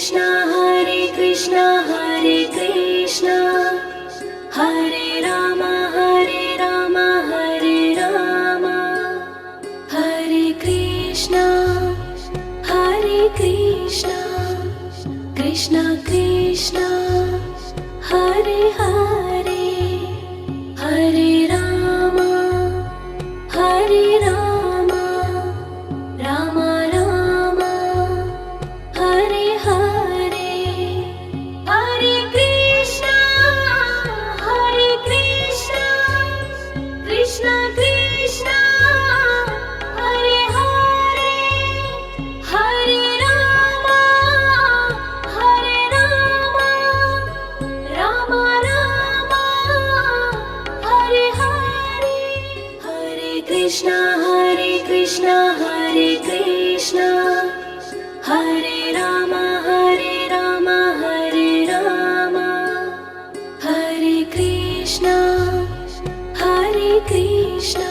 Krishna Hare Krishna Hare Rama Hare Rama Hare Krishna Krishna Krishna Hare Hare Hare Rama Rama Rama Hare Hare Hare Krishna Krishna Krishna Hare Hare Hare Rama Rama Rama Hare Hare Hare Krishna Hare Krishna Hare Rama Hare Rama Hare Krishna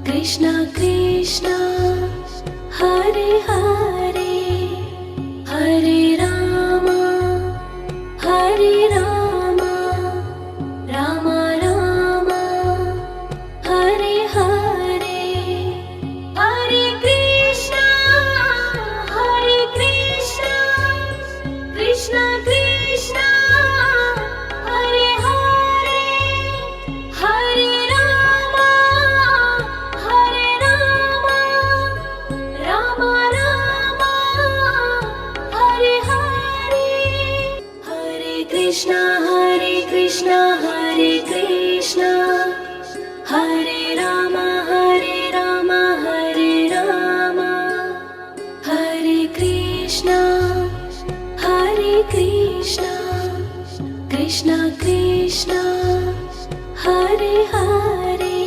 Krishna Krishna Hare Hare Hare Rama Rama Rama Hare Hare Hare Krishna Krishna Krishna Hare Hare Hare Rama Rama Rama Hare Hare Hare Krishna Hare Krishna Hare Rama Hare Rama Hare Krishna Krishna Krishna Hare Hare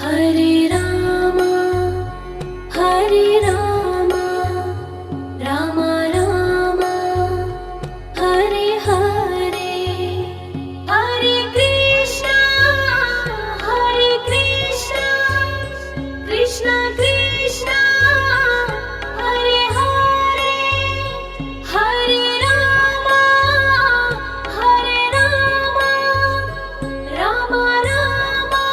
Hare Rama Rama Rama Hare Hare Hare Krishna Krishna Krishna Hare Hare Hare Rama Rama Rama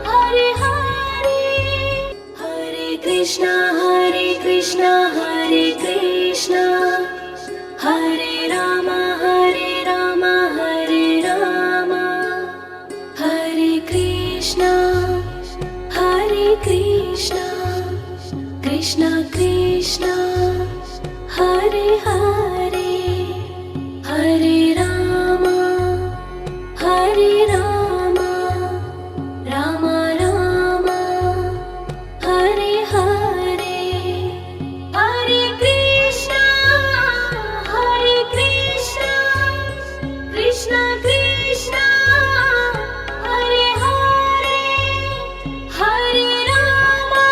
Hare Hare Hare Krishna Hare Krishna Hare Rama Hare Rama Hare Krishna Krishna Krishna Hare Hare Hare Rama Rama Rama Hare Hare Hare Krishna Krishna Krishna Hare Hare Hare Rama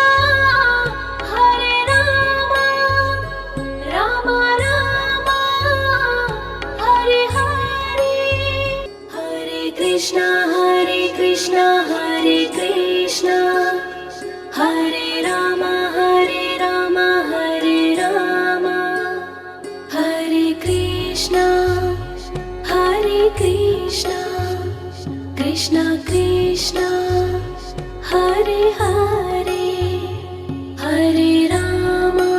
Rama Rama Hare Hare Hare Krishna Hare Krishna Hare Rama Hare Rama Hare Krishna Krishna Krishna Hare Hare Hare Rama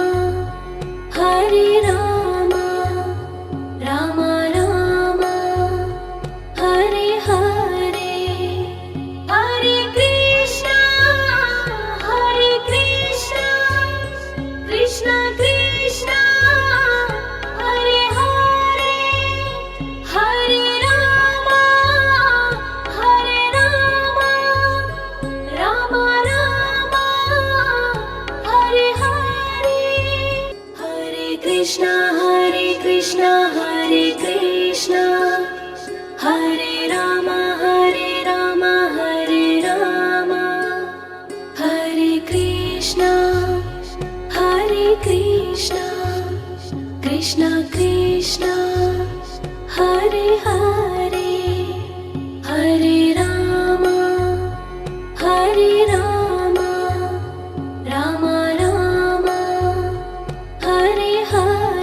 Rama Rama Hare Hare Hare Krishna Krishna Krishna Hare Hare Hare Rama Rama Rama Hare Hare Hare Krishna Hare Krishna Hare Rama Hare Rama Hare Krishna Krishna Krishna Hare Hare Hare Rama Rama Rama Hare Hare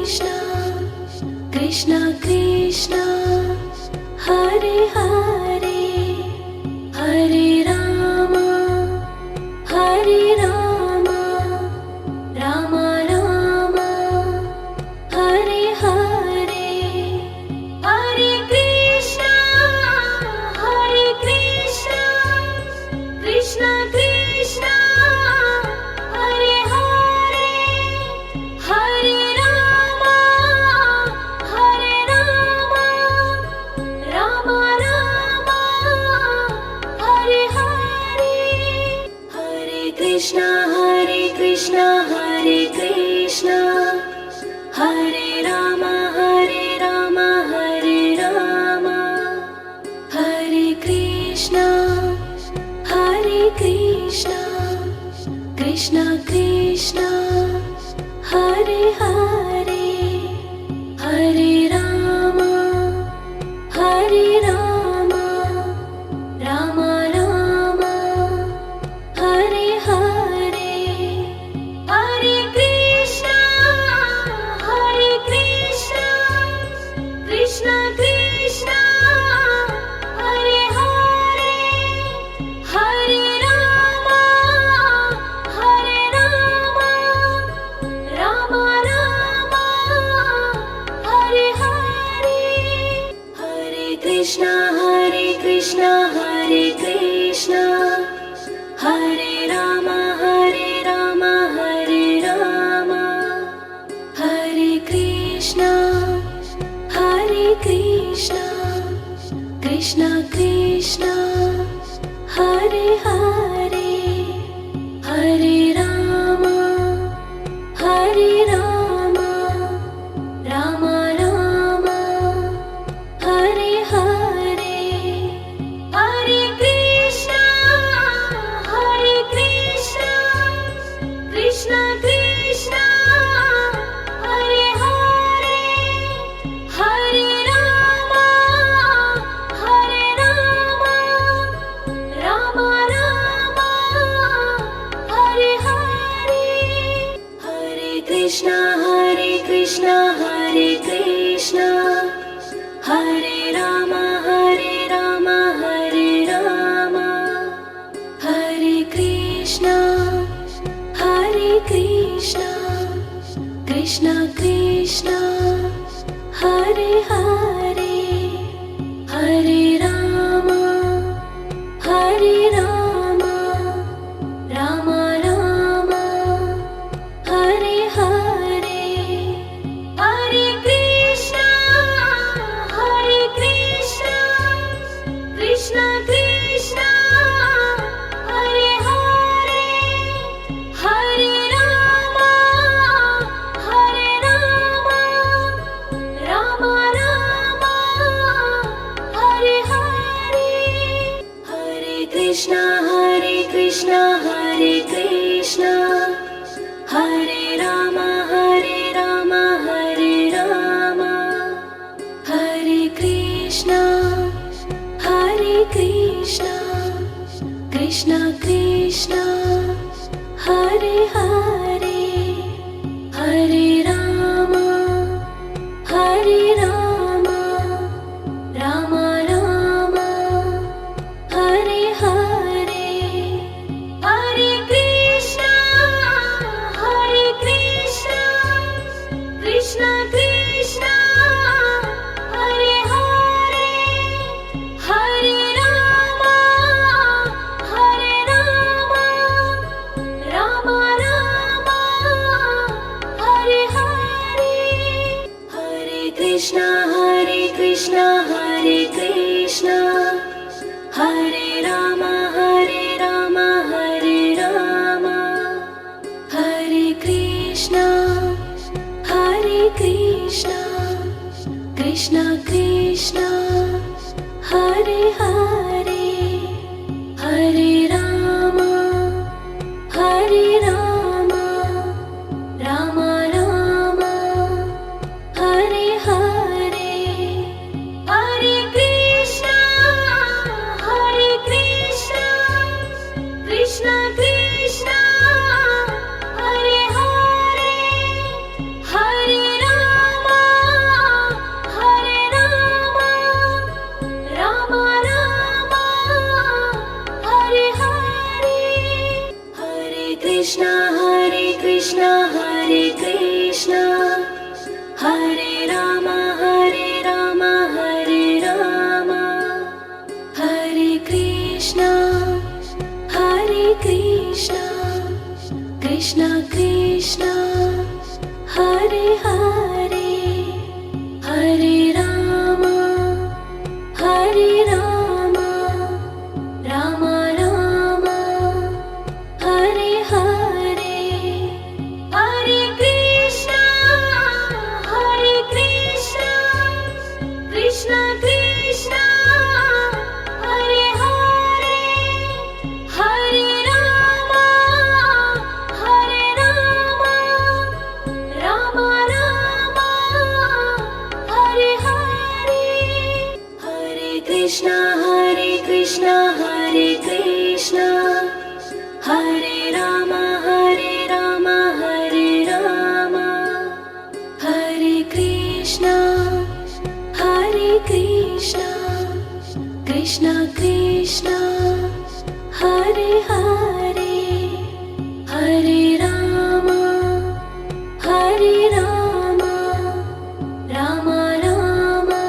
Krishna Krishna Krishna Hare Hare Hare Rama Hare Rama Rama Rama Hare Hare Hare Krishna Krishna Krishna Hare Hare Hare Rama Rama Rama Hare Hare Hare Krishna Hare Krishna Hare Rama Hare Rama Hare Krishna Krishna Krishna Hare Hare Hare Rama Rama Rama Hare Hare Hare Krishna Krishna Krishna Hare Hare Hare Rama Rama Rama Hare Hare Hare Krishna Hare Krishna Hare Rama Hare Rama Hare Krishna Krishna Krishna Hare Hare Hare Rama Rama Rama Hare Hare Hare Krishna Krishna Krishna Hare Hare Hare Rama Rama Rama Hare Hare Hare Krishna Hare Rama Hare Rama Hare Krishna Krishna Krishna Hare Hare Hare Rama Rama Rama Hare Hare Hare Krishna Krishna Krishna Hare Hare Hare Rama Rama Rama Hare Hare Hare Krishna Hare Krishna Hare Rama Hare Rama Hare Krishna Krishna Krishna Hare Hare Hare Rama Rama Rama Hare Hare Hare Krishna Krishna Krishna Hare Hare Hare Rama Rama Rama Hare Hare Hare Krishna Hare Rama Hare Rama Hare Krishna Krishna Krishna Hare Hare Hare Rama Rama Rama Hare Hare Hare Krishna Krishna Krishna Hare Hare Hare Rama Krishna Hare Krishna Hare Rama Hare Rama Hare Rama Hare Krishna Krishna Krishna Hare Hare Hare Rama Rama Rama Hare Hare Hare Krishna Krishna Krishna Hare Hare Hare Rama Rama Rama Hare Hare Hare Krishna Hare Krishna Hare Rama Hare Rama Hare Krishna Krishna Krishna Hare Hare Hare Rama Rama Rama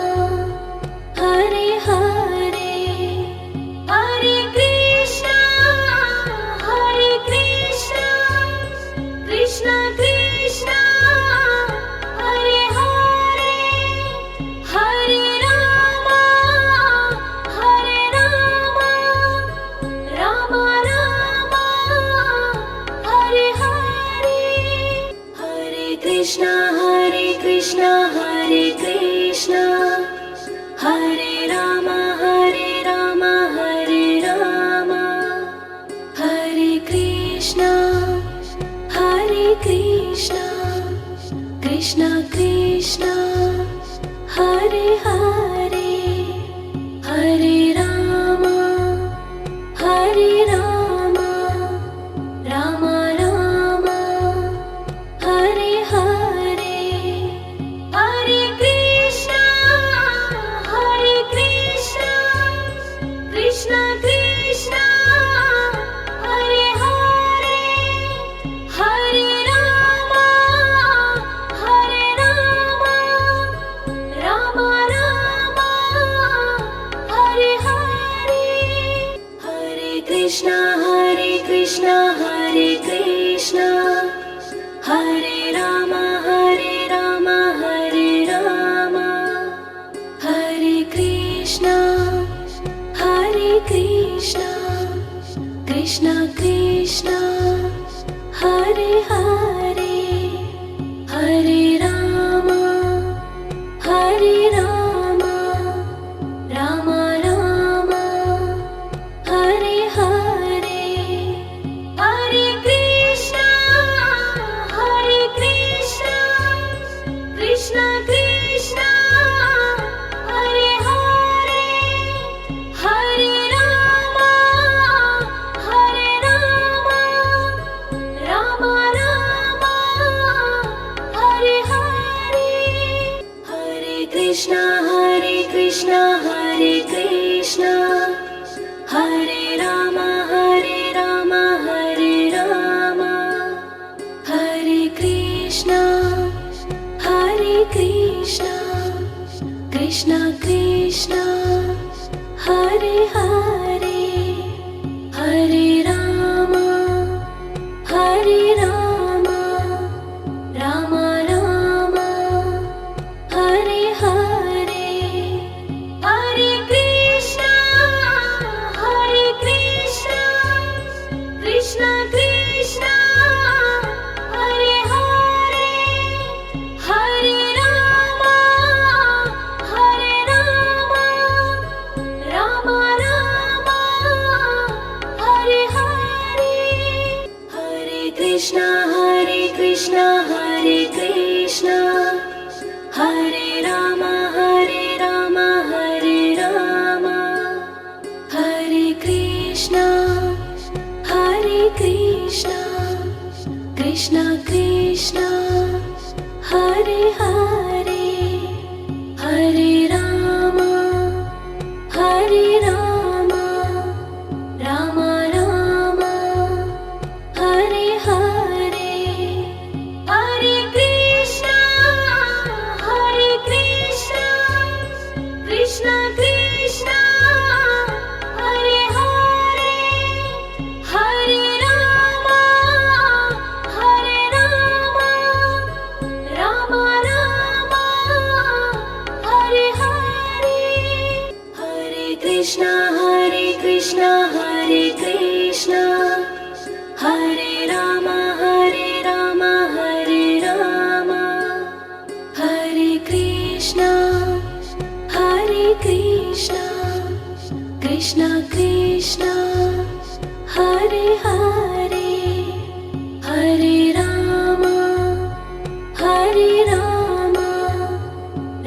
Hare Hare Hare Krishna Krishna Krishna Hare Hare Hare Rama Rama Rama Hare Hare Hare Krishna Hare Krishna Hare Rama Hare Rama Hare Krishna Krishna Krishna Hare Hare Hare Rama Rama Rama Hare Hare Hare Krishna Krishna Krishna Hare Hare Hare Rama Rama Rama Hare Hare Hare Krishna Hare Rama Hare Rama Hare Krishna Krishna Krishna Hare Hare Hare Rama Rama Rama Hare Hare Hare Krishna Krishna Krishna Hare Hare Hare Rama Rama Rama Hare Hare Hare Krishna Hare Krishna Hare Rama Hare Rama Hare Krishna Krishna Krishna Hare Hare Hare Rama Rama Rama Hare Hare Hare Krishna Krishna Krishna Hare Hare Hare Rama Rama Rama Hare Hare Hare Krishna Hare Krishna Hare Rama Hare Rama Hare Krishna Krishna Krishna Hare Hare Hare Rama Rama Rama Hare Hare Hare Krishna Hare Krishna Hare Rama Hare Rama Hare Rama Hare Krishna Krishna Krishna Hare Hare Hare Rama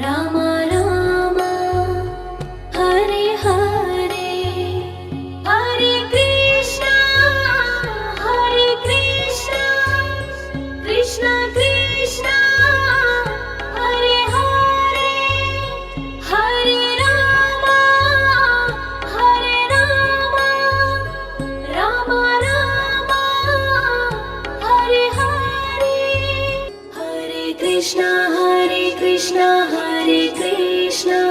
Rama Rama Hare Hare Hare Krishna Krishna Krishna Hare Hare Hare Rama Rama Rama Hare Hare Hare Krishna Hare Krishna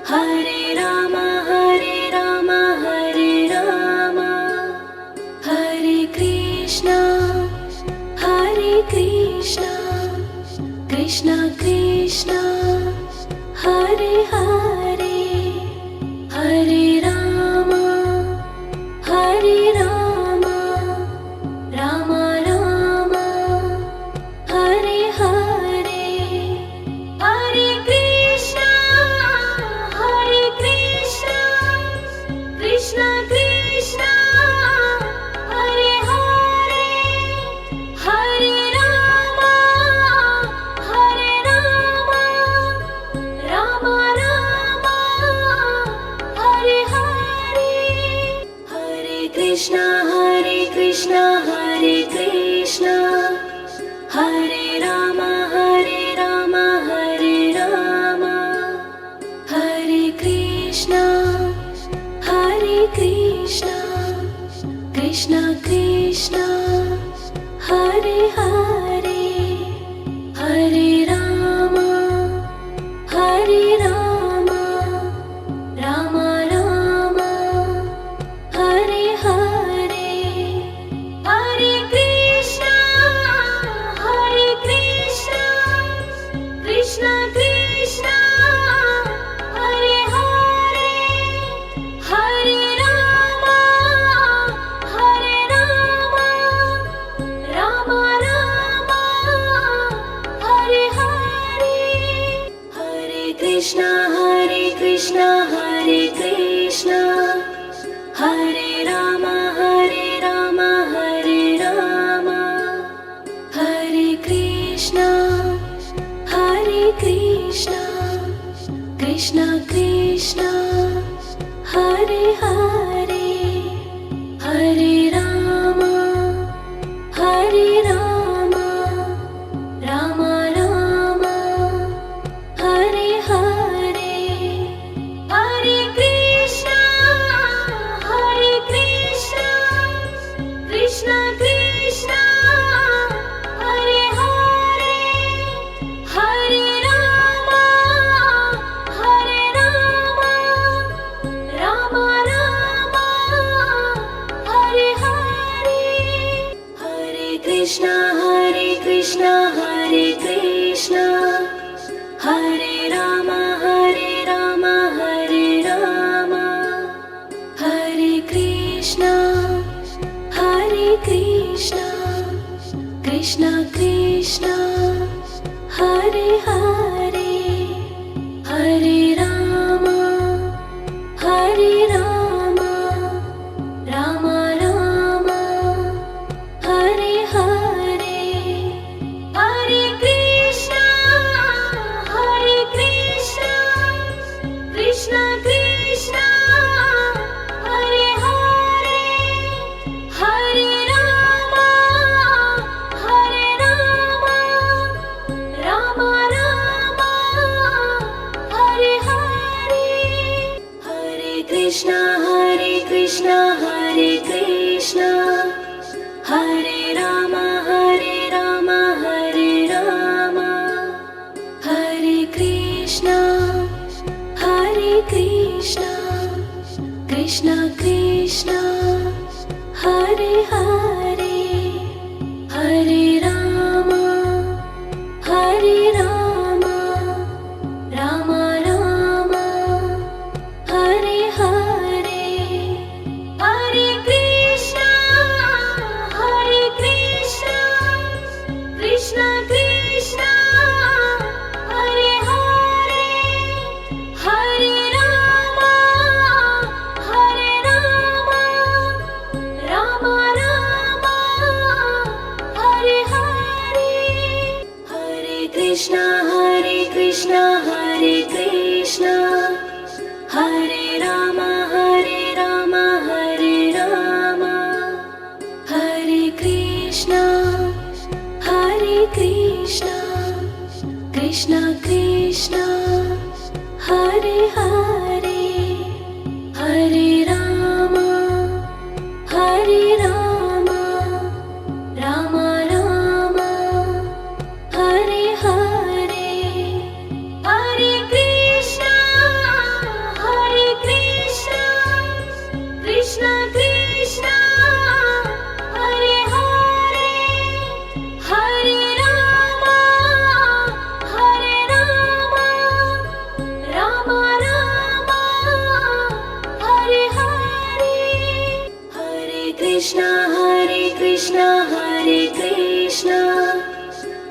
Hare Rama Hare Rama Hare Krishna Krishna Krishna Hare Hare Hare Rama Rama Rama Hare Hare Hare Krishna Krishna Krishna Hare Hare Hare Rama Rama Rama Hare Hare Hare Krishna Hare Krishna Hare Rama Hare Rama Hare Krishna Krishna Krishna Hare Hare Hare Rama Rama Rama Hare Hare Hare Krishna Krishna Krishna Hare Hare Hare Rama Rama Rama Hare Hare Hare Krishna Hare Krishna Hare Rama Hare Rama Hare Krishna Krishna Krishna Hare Hare Hare Rama Rama Rama Hare Hare Hare Krishna Krishna Krishna Hare Hare Hare Rama Rama Rama Hare Hare Hare Krishna Hare Krishna Hare Rama Hare Rama Hare Krishna Krishna Krishna Hare Hare Hare Rama Rama Rama Hare Hare Hare Krishna Krishna Krishna Hare Hare Hare Rama Rama Rama Hare Hare Hare Krishna Hare Krishna Hare Rama Hare Rama Hare Krishna Krishna Krishna Hare Hare Hare Rama Rama Rama Hare Hare Krishna Hare Krishna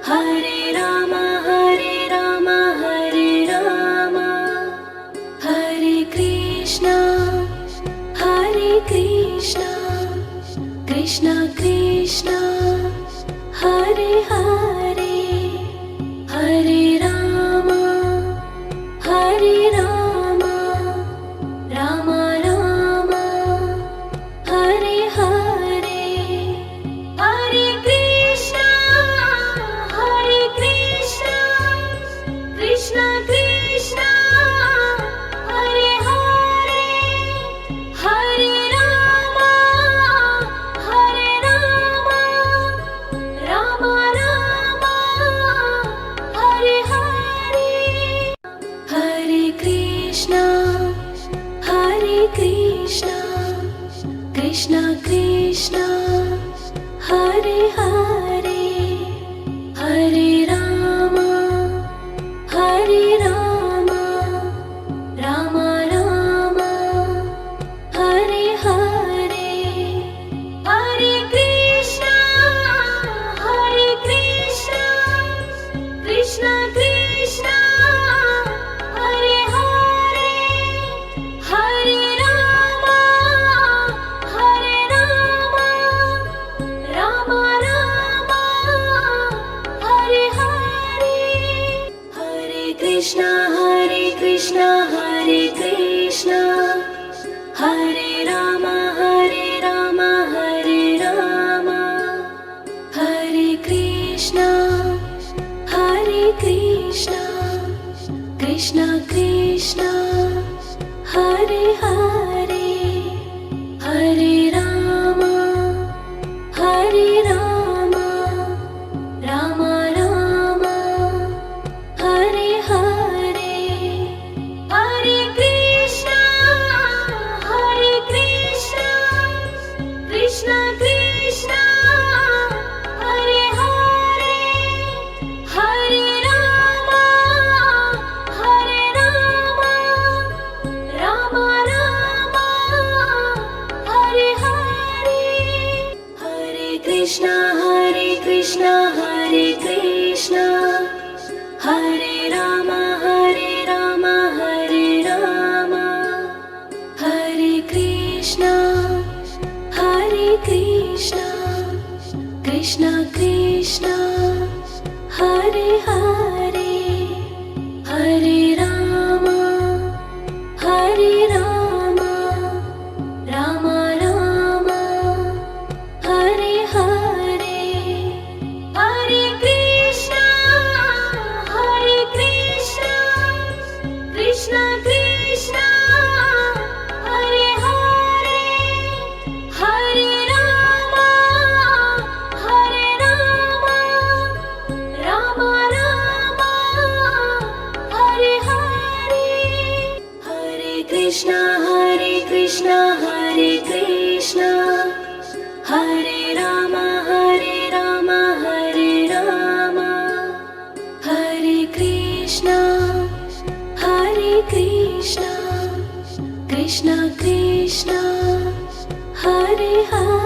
Hare Rama Hare Rama Hare Rama Hare Krishna Krishna Krishna Hare Hare Hare Rama Rama Rama Hare Hare Hare Krishna Krishna Krishna Hare Hare Hare Rama Rama Rama Hare Hare Hare Krishna Krishna Krishna Hare Hare Hare Rama Rama Rama Hare Hare Hare Krishna Krishna Krishna Hare Hare Hare Rama Rama Rama Hare Hare Hare Krishna Hare Krishna Hare Rama Hare Rama Hare Krishna Krishna Krishna Hare Hare Hare Rama Rama Rama Hare Hare Hare Krishna Krishna Krishna Hare Hare Hare Rama Rama Rama Hare Hare Hare Krishna Hare Krishna Hare Rama Hare Rama Hare Krishna Krishna Krishna Hare Hare Hare Rama Rama Rama Hare Hare Hare Krishna Krishna Krishna Hare Hare Hare Rama Rama Rama Hare Hare Hare Krishna Hare Krishna Hare Rama Hare Rama Hare Krishna Krishna Krishna Hare Hare